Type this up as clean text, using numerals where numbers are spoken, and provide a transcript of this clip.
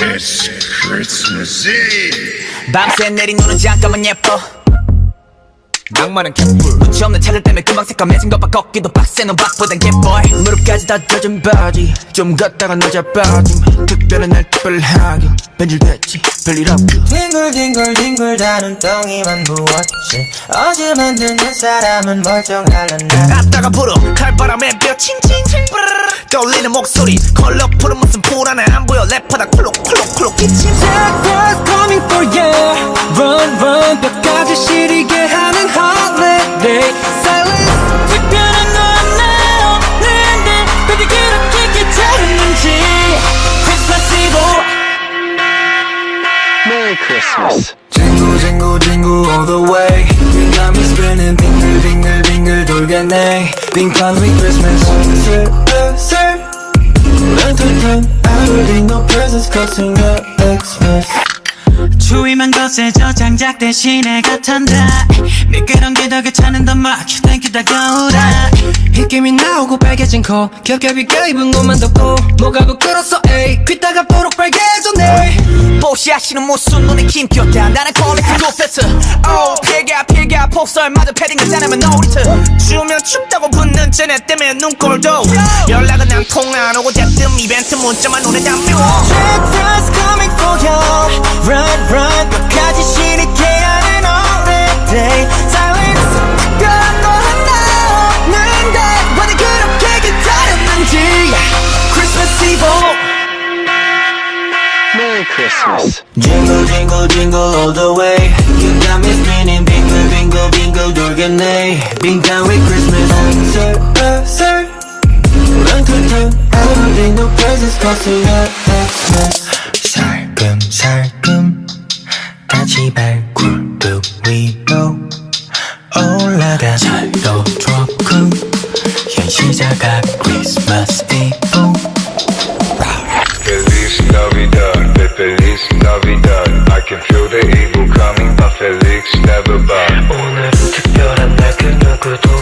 It's Christmas Eve. 밤새 내린 눈은 잠깐만 예뻐. 낭만은 갯불 눈치 없는 차를 때문에 금방 새까매진 것봐 걷기도 빡세 넌 박보단 개보이 무릎까지 다 젖은 바지 좀 걷다가 늦어 빠짐 특별한 날 특별하게 변질됐지 별일 없고 뒹굴뒹굴뒹굴 다는 덩이만 부었지 어제 만든 내 사람은 멀쩡할란다 앞다가 불어 칼바람에 뼈 칭칭칭 떠올리는 목소리 컬러풀은 무슨 불안해 안 보여 래퍼다 콜록콜록콜록 기침 Jack was coming for you Run run 뼈까지 시리게 하는 holiday Silence 특별한 건 나 없는데 baby 그렇게 괜찮은지 Christmas Eve Merry Christmas. Jingle jingle jingle all the way You got me spinning 빙글 빙글 빙글 돌겠네 빙판 with Christmas 슬슬 렌트턴 I already know presents costing your Xmas 추위만 거세져 장작 대신에 gat한다 미끄럼 게 더 괜찮은 더 much Thank you 다가오라 힉김이 나오고 빨개진 코 겹겹이 껴입은 옷만 덮고 뭐가 부끄러서 에이 귀따가 보록 빨개졌네 뽀시하시는 무슨 눈에 김겼다 나는 퀄리티 고패스 Oh 필가 폭설마저 패딩을 짜내면 놀이트 추우면 춥다고 붙는 쟤네 때문에 눈꼴도 연락은 안 통화 안 오고 대뜸 이벤트 문자만 눈에 담겨 Santa's coming for you Run run 끝까지 시리게 하는 holiday Silence 특별한 거 하나 없는데 왜 그렇게 기다렸는지 Christmas Eve Merry Christmas. Jingle jingle jingle all the way You got me spinning bingle bingle bingle 돌겠네 빙판 with Christmas 슬슬 렌트턴 I already know presents costing your Xmas 살금살금 같이 발굴뚝 위로 올라가 차도 좋고 현시자가 Christmas Eve Feliz Navidad, Feliz Navidad. I can feel the evil coming, but Felix never bought. 오늘은 특별한 날 그 누구도